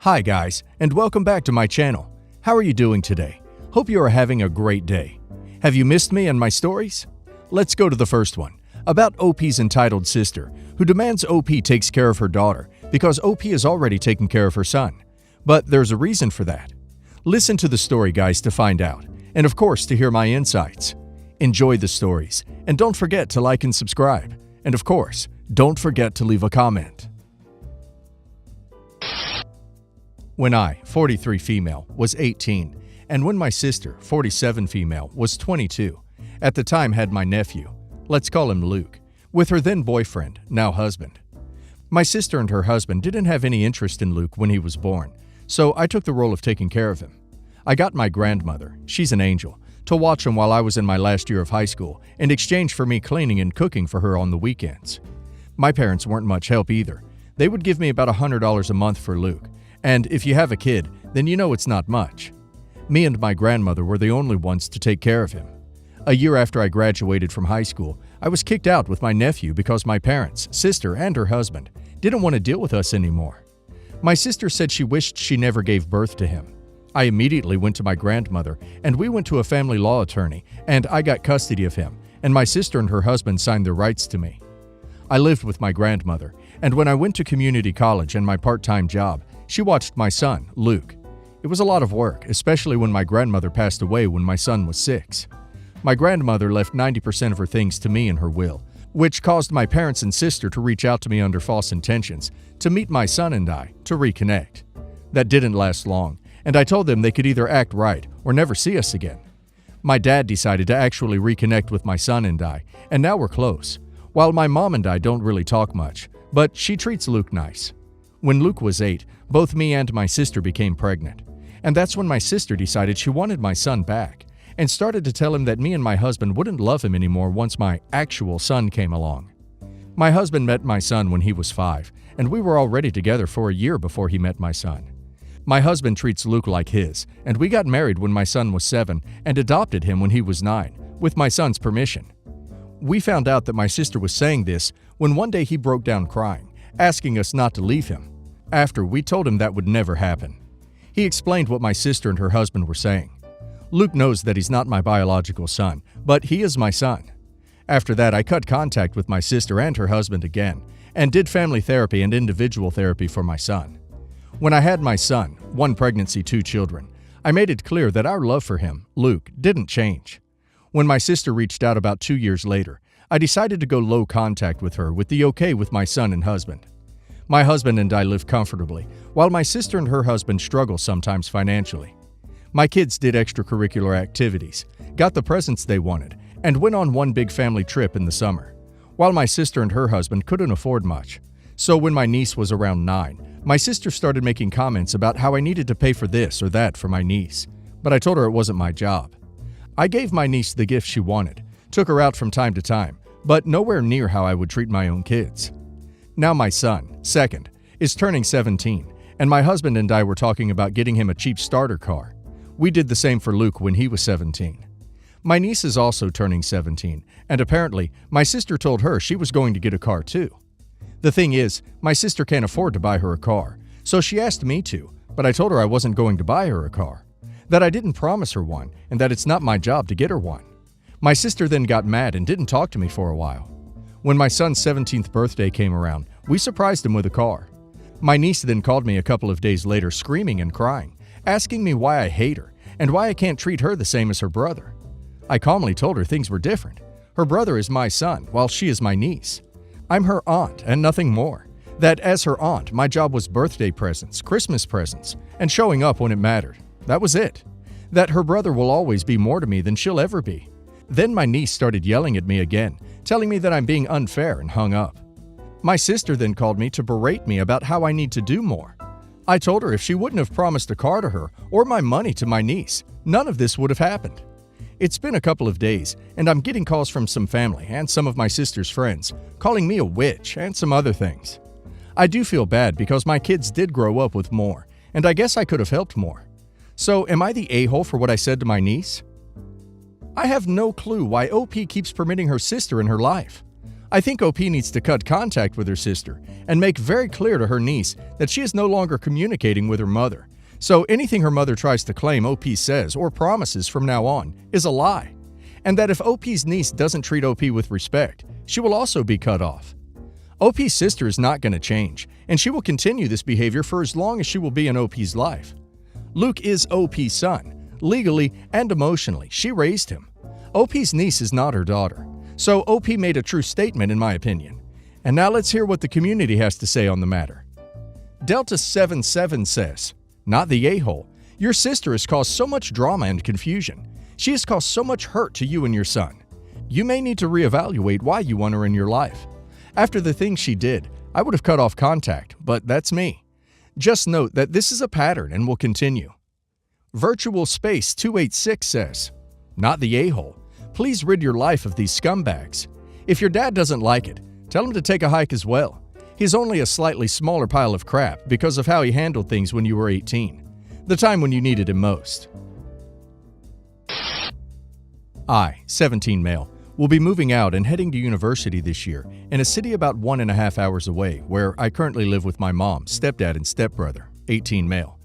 Hi guys, and welcome back to my channel. How are you doing today? Hope you are having a great day. Have you missed me and my stories? Let's go to the first one, about OP's entitled sister, who demands OP takes care of her daughter because OP is already taking care of her son. But there's a reason for that. Listen to the story, guys, to find out, and of course to hear my insights. Enjoy the stories, and don't forget to like and subscribe. And of course, don't forget to leave a comment. When I, 43 female, was 18, and when my sister, 47 female, was 22, at the time had my nephew, let's call him Luke, with her then boyfriend, now husband. My sister and her husband didn't have any interest in Luke when he was born, so I took the role of taking care of him. I got my grandmother, she's an angel, to watch him while I was in my last year of high school in exchange for me cleaning and cooking for her on the weekends. My parents weren't much help either. They would give me about $100 a month for Luke. And if you have a kid, then you know it's not much. Me and my grandmother were the only ones to take care of him. A year after I graduated from high school, I was kicked out with my nephew because my parents, sister, and her husband didn't want to deal with us anymore. My sister said she wished she never gave birth to him. I immediately went to my grandmother, and we went to a family law attorney, and I got custody of him, and my sister and her husband signed their rights to me. I lived with my grandmother, and when I went to community college and my part-time job, she watched my son, Luke. It was a lot of work, especially when my grandmother passed away when my son was 6. My grandmother left 90% of her things to me in her will, which caused my parents and sister to reach out to me under false intentions to meet my son and I to reconnect. That didn't last long, and I told them they could either act right or never see us again. My dad decided to actually reconnect with my son and I, and now we're close. While my mom and I don't really talk much, but she treats Luke nice. When Luke was 8, both me and my sister became pregnant. And that's when my sister decided she wanted my son back and started to tell him that me and my husband wouldn't love him anymore once my actual son came along. My husband met my son when he was 5, and we were already together for a year before he met my son. My husband treats Luke like his, and we got married when my son was 7 and adopted him when he was 9, with my son's permission. We found out that my sister was saying this when one day he broke down crying, asking us not to leave him, after we told him that would never happen. He explained what my sister and her husband were saying. Luke knows that he's not my biological son, but he is my son. After that, I cut contact with my sister and her husband again, and did family therapy and individual therapy for my son. When I had my son, 1 pregnancy, 2 children, I made it clear that our love for him, Luke, didn't change. When my sister reached out about 2 years later, I decided to go low contact with her with the okay with my son and husband. My husband and I live comfortably, while my sister and her husband struggle sometimes financially. My kids did extracurricular activities, got the presents they wanted, and went on one big family trip in the summer, while my sister and her husband couldn't afford much. So when my niece was around 9, my sister started making comments about how I needed to pay for this or that for my niece, but I told her it wasn't my job. I gave my niece the gift she wanted, took her out from time to time, but nowhere near how I would treat my own kids. Now my son, 2nd, is turning 17, and my husband and I were talking about getting him a cheap starter car. We did the same for Luke when he was 17. My niece is also turning 17, and apparently my sister told her she was going to get a car too. The thing is, my sister can't afford to buy her a car, so she asked me to, but I told her I wasn't going to buy her a car, that I didn't promise her one, and that it's not my job to get her one. My sister then got mad and didn't talk to me for a while. When my son's 17th birthday came around, we surprised him with a car. My niece then called me a couple of days later screaming and crying, asking me why I hate her and why I can't treat her the same as her brother. I calmly told her things were different. Her brother is my son, while she is my niece. I'm her aunt and nothing more. That as her aunt, my job was birthday presents, Christmas presents, and showing up when it mattered. That was it. That her brother will always be more to me than she'll ever be. Then my niece started yelling at me again, telling me that I'm being unfair, and hung up. My sister then called me to berate me about how I need to do more. I told her if she wouldn't have promised a car to her or my money to my niece, none of this would have happened. It's been a couple of days, and I'm getting calls from some family and some of my sister's friends, calling me a witch and some other things. I do feel bad because my kids did grow up with more, and I guess I could have helped more. So am I the a-hole for what I said to my niece? I have no clue why OP keeps permitting her sister in her life. I think OP needs to cut contact with her sister and make very clear to her niece that she is no longer communicating with her mother. So anything her mother tries to claim OP says or promises from now on is a lie. And that if OP's niece doesn't treat OP with respect, she will also be cut off. OP's sister is not going to change, and she will continue this behavior for as long as she will be in OP's life. Luke is OP's son. Legally and emotionally, she raised him. OP's niece is not her daughter. So OP made a true statement in my opinion. And now let's hear what the community has to say on the matter. Delta77 says, "Not the a-hole. Your sister has caused so much drama and confusion. She has caused so much hurt to you and your son. You may need to reevaluate why you want her in your life. After the things she did, I would have cut off contact, but that's me. Just note that this is a pattern and will continue." Virtual Space 286 says, "Not the a-hole. Please rid your life of these scumbags. If your dad doesn't like it, tell him to take a hike as well. He's only a slightly smaller pile of crap because of how he handled things when you were 18, the time when you needed him most." I, 17 male, will be moving out and heading to university this year in a city about 1.5 hours away where I currently live with my mom, stepdad, and stepbrother, 18 male.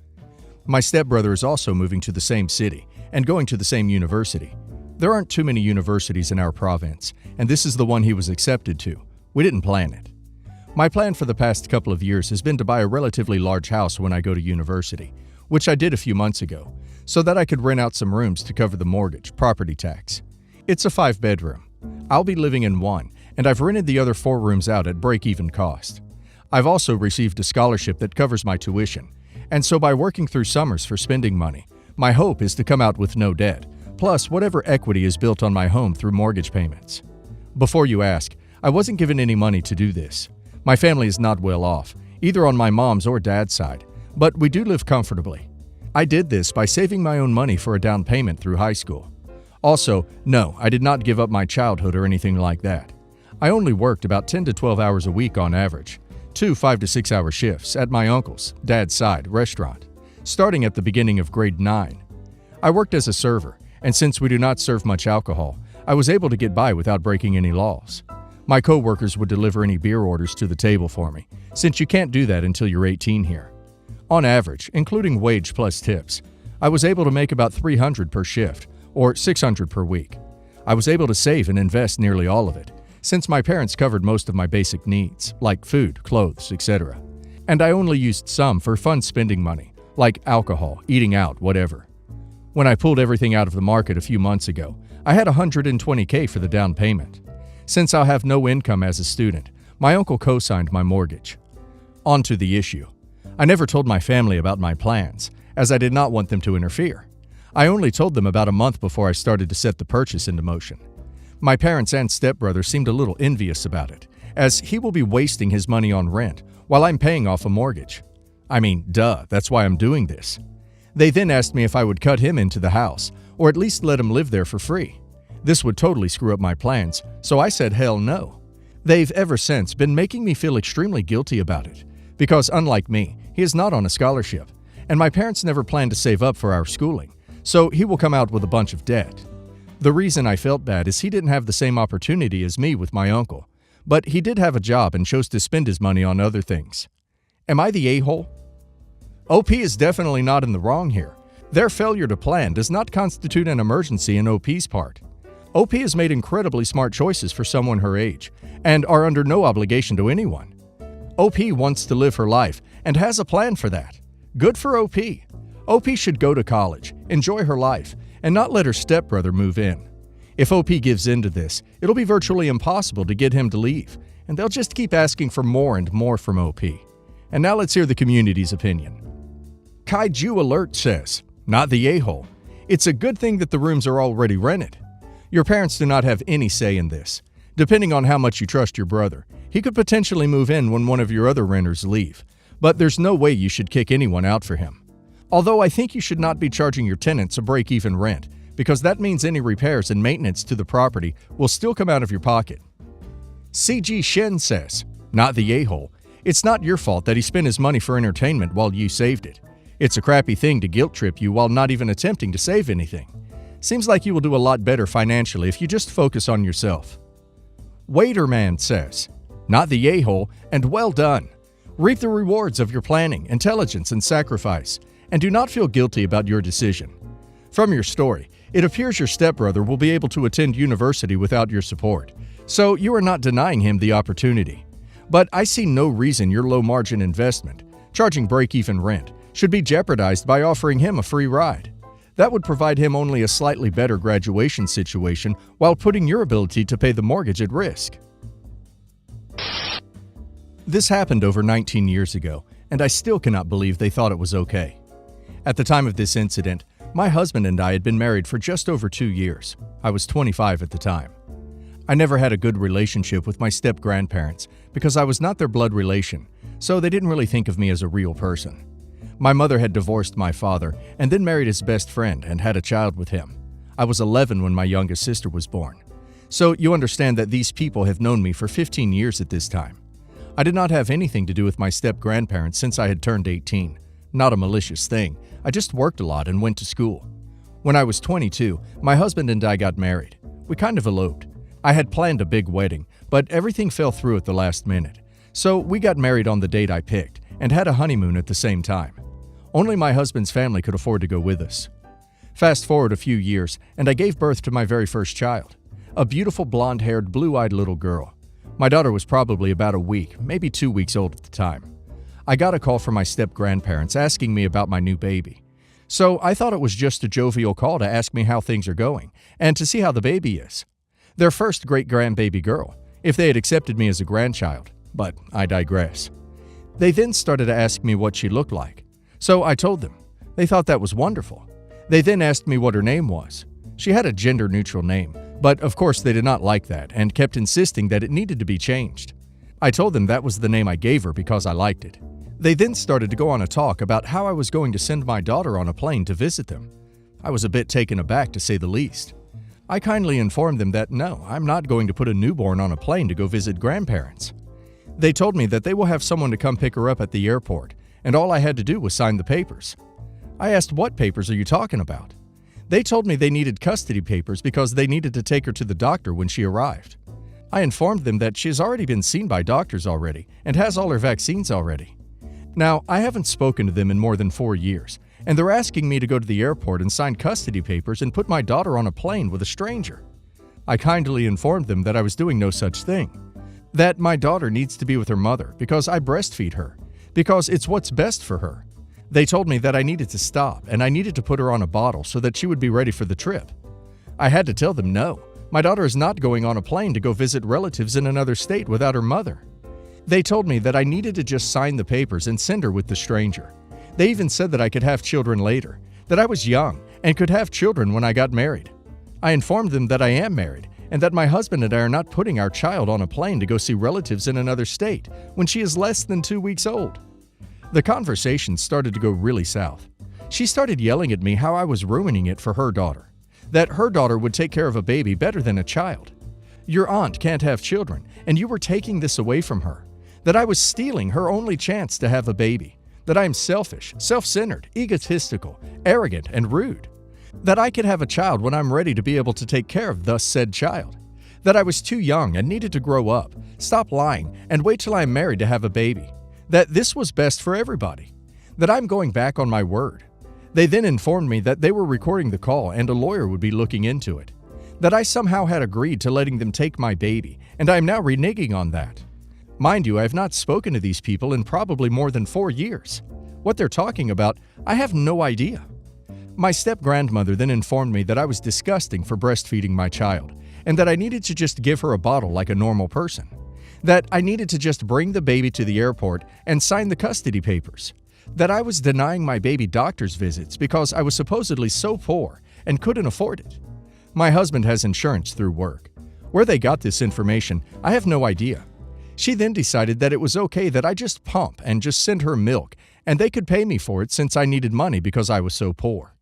My stepbrother is also moving to the same city and going to the same university. There aren't too many universities in our province, and this is the one he was accepted to. We didn't plan it. My plan for the past couple of years has been to buy a relatively large house when I go to university, which I did a few months ago, so that I could rent out some rooms to cover the mortgage, property tax. It's a 5-bedroom. I'll be living in one, and I've rented the other 4 rooms out at break-even cost. I've also received a scholarship that covers my tuition, and so by working through summers for spending money, my hope is to come out with no debt, plus whatever equity is built on my home through mortgage payments. Before you ask, I wasn't given any money to do this. My family is not well off, either on my mom's or dad's side, but we do live comfortably. I did this by saving my own money for a down payment through high school. Also, no, I did not give up my childhood or anything like that. I only worked about 10 to 12 hours a week on average, 2 5 to 6 hour shifts at my uncle's, dad's side, restaurant, starting at the beginning of grade 9. I worked as a server, and since we do not serve much alcohol, I was able to get by without breaking any laws. My co-workers would deliver any beer orders to the table for me, since you can't do that until you're 18 here. On average, including wage plus tips, I was able to make about $300 per shift, or $600 per week. I was able to save and invest nearly all of it, since my parents covered most of my basic needs, like food, clothes, etc. And I only used some for fun spending money, like alcohol, eating out, whatever. When I pulled everything out of the market a few months ago, I had $120K for the down payment. Since I'll have no income as a student, my uncle co-signed my mortgage. On to the issue. I never told my family about my plans, as I did not want them to interfere. I only told them about a month before I started to set the purchase into motion. My parents and stepbrother seemed a little envious about it, as he will be wasting his money on rent while I'm paying off a mortgage. I mean, duh, that's why I'm doing this. They then asked me if I would cut him into the house, or at least let him live there for free. This would totally screw up my plans, so I said hell no. They've ever since been making me feel extremely guilty about it, because unlike me, he is not on a scholarship, and my parents never planned to save up for our schooling, so he will come out with a bunch of debt. The reason I felt bad is he didn't have the same opportunity as me with my uncle, but he did have a job and chose to spend his money on other things. Am I the a-hole? OP is definitely not in the wrong here. Their failure to plan does not constitute an emergency in OP's part. OP has made incredibly smart choices for someone her age, and are under no obligation to anyone. OP wants to live her life and has a plan for that. Good for OP. OP should go to college, enjoy her life, and not let her stepbrother move in. If OP gives in to this, it'll be virtually impossible to get him to leave, and they'll just keep asking for more and more from OP. And now let's hear the community's opinion. Kaiju Alert says, "Not the a-hole. It's a good thing that the rooms are already rented. Your parents do not have any say in this. Depending on how much you trust your brother, he could potentially move in when one of your other renters leave, but there's no way you should kick anyone out for him. Although I think you should not be charging your tenants a break-even rent, because that means any repairs and maintenance to the property will still come out of your pocket." CG Shen says, "Not the a-hole. It's not your fault that he spent his money for entertainment while you saved it. It's a crappy thing to guilt trip you while not even attempting to save anything. Seems like you will do a lot better financially if you just focus on yourself." Waiter man says, not the a-hole, and well done. Reap the rewards of your planning, intelligence, and sacrifice, and do not feel guilty about your decision. From your story, it appears your stepbrother will be able to attend university without your support, so you are not denying him the opportunity. But I see no reason your low-margin investment, charging break-even rent, should be jeopardized by offering him a free ride. That would provide him only a slightly better graduation situation while putting your ability to pay the mortgage at risk. This happened over 19 years ago, and I still cannot believe they thought it was okay. At the time of this incident, my husband and I had been married for just over 2 years. I was 25 at the time. I never had a good relationship with my step-grandparents because I was not their blood relation, so they didn't really think of me as a real person. My mother had divorced my father and then married his best friend and had a child with him. I was 11 when my youngest sister was born. So you understand that these people have known me for 15 years at this time. I did not have anything to do with my step-grandparents since I had turned 18. Not a malicious thing. I just worked a lot and went to school. When I was 22, my husband and I got married. We kind of eloped. I had planned a big wedding, but everything fell through at the last minute. So we got married on the date I picked and had a honeymoon at the same time. Only my husband's family could afford to go with us. Fast forward a few years, and I gave birth to my very first child, a beautiful blonde-haired, blue-eyed little girl. My daughter was probably about a week, maybe 2 weeks old at the time. I got a call from my step-grandparents asking me about my new baby. So I thought it was just a jovial call to ask me how things are going and to see how the baby is. Their first great-grandbaby girl, if they had accepted me as a grandchild, but I digress. They then started to ask me what she looked like. So I told them. They thought that was wonderful. They then asked me what her name was. She had a gender-neutral name, but of course they did not like that and kept insisting that it needed to be changed. I told them that was the name I gave her because I liked it. They then started to go on a talk about how I was going to send my daughter on a plane to visit them. I was a bit taken aback, to say the least. I kindly informed them that no, I'm not going to put a newborn on a plane to go visit grandparents. They told me that they will have someone to come pick her up at the airport, and all I had to do was sign the papers. I asked, what papers are you talking about? They told me they needed custody papers because they needed to take her to the doctor when she arrived. I informed them that she has already been seen by doctors already and has all her vaccines already. Now, I haven't spoken to them in more than 4 years, and they're asking me to go to the airport and sign custody papers and put my daughter on a plane with a stranger. I kindly informed them that I was doing no such thing, that my daughter needs to be with her mother because I breastfeed her, because it's what's best for her. They told me that I needed to stop and I needed to put her on a bottle so that she would be ready for the trip. I had to tell them no, my daughter is not going on a plane to go visit relatives in another state without her mother. They told me that I needed to just sign the papers and send her with the stranger. They even said that I could have children later, that I was young and could have children when I got married. I informed them that I am married and that my husband and I are not putting our child on a plane to go see relatives in another state when she is less than 2 weeks old. The conversation started to go really south. She started yelling at me how I was ruining it for her daughter, that her daughter would take care of a baby better than a child. Your aunt can't have children, and you were taking this away from her, that I was stealing her only chance to have a baby, that I am selfish, self-centered, egotistical, arrogant, and rude, that I could have a child when I'm ready to be able to take care of thus said child, that I was too young and needed to grow up, stop lying, and wait till I am married to have a baby, that this was best for everybody, that I'm going back on my word. They then informed me that they were recording the call and a lawyer would be looking into it, that I somehow had agreed to letting them take my baby, and I am now reneging on that. Mind you, I have not spoken to these people in probably more than 4 years. What they're talking about, I have no idea. My step-grandmother then informed me that I was disgusting for breastfeeding my child, and that I needed to just give her a bottle like a normal person, that I needed to just bring the baby to the airport and sign the custody papers, that I was denying my baby doctor's visits because I was supposedly so poor and couldn't afford it. My husband has insurance through work. Where they got this information, I have no idea. She then decided that it was okay that I just pump and just send her milk, and they could pay me for it since I needed money because I was so poor.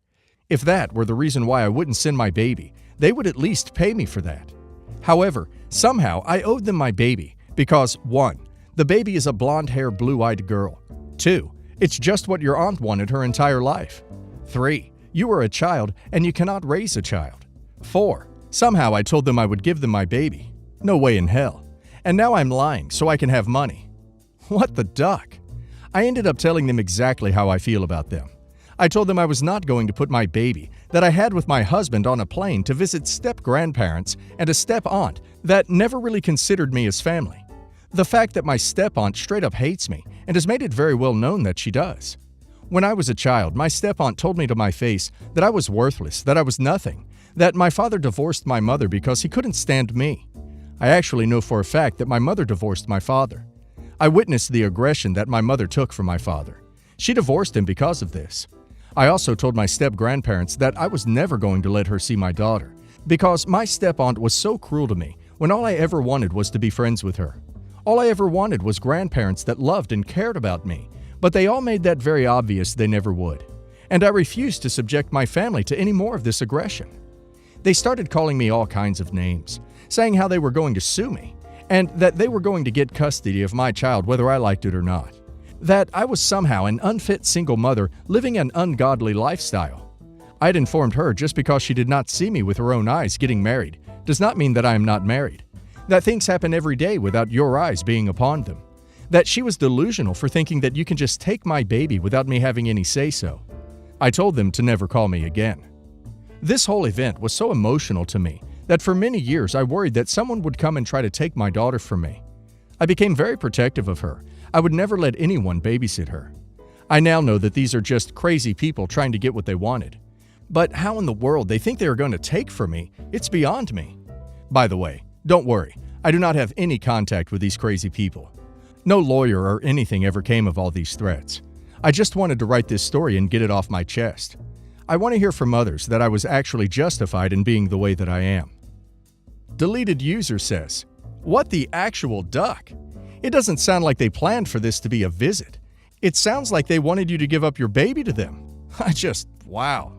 If that were the reason why I wouldn't send my baby, they would at least pay me for that. However, somehow I owed them my baby because 1. The baby is a blonde-haired, blue-eyed girl. 2. It's just what your aunt wanted her entire life. 3. You are a child and you cannot raise a child. 4. Somehow I told them I would give them my baby. No way in hell. And now I'm lying so I can have money. What the duck? I ended up telling them exactly how I feel about them. I told them I was not going to put my baby that I had with my husband on a plane to visit step-grandparents and a step-aunt that never really considered me as family. The fact that my step-aunt straight up hates me and has made it very well known that she does. When I was a child, my step-aunt told me to my face that I was worthless, that I was nothing, that my father divorced my mother because he couldn't stand me. I actually know for a fact that my mother divorced my father. I witnessed the aggression that my mother took from my father. She divorced him because of this. I also told my step-grandparents that I was never going to let her see my daughter because my step-aunt was so cruel to me when all I ever wanted was to be friends with her. All I ever wanted was grandparents that loved and cared about me, but they all made that very obvious they never would. And I refused to subject my family to any more of this aggression. They started calling me all kinds of names, saying how they were going to sue me, and that they were going to get custody of my child whether I liked it or not. That I was somehow an unfit single mother living an ungodly lifestyle. I had informed her just because she did not see me with her own eyes getting married does not mean that I am not married. That things happen every day without your eyes being upon them. That she was delusional for thinking that you can just take my baby without me having any say-so. I told them to never call me again. This whole event was so emotional to me that for many years I worried that someone would come and try to take my daughter from me. I became very protective of her. I would never let anyone babysit her. I now know that these are just crazy people trying to get what they wanted. But how in the world they think they are going to take from me, it's beyond me. By the way, don't worry, I do not have any contact with these crazy people. No lawyer or anything ever came of all these threats. I just wanted to write this story and get it off my chest. I want to hear from others that I was actually justified in being the way that I am. Deleted user says, "What the actual duck? It doesn't sound like they planned for this to be a visit. It sounds like they wanted you to give up your baby to them. Wow.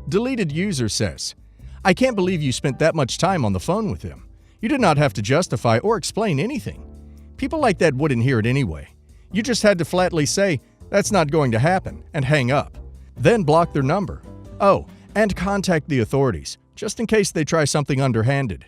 Deleted user says, "I can't believe you spent that much time on the phone with him. You did not have to justify or explain anything. People like that wouldn't hear it anyway. You just had to flatly say, 'That's not going to happen,' and hang up. Then block their number. Oh, and contact the authorities, just in case they try something underhanded."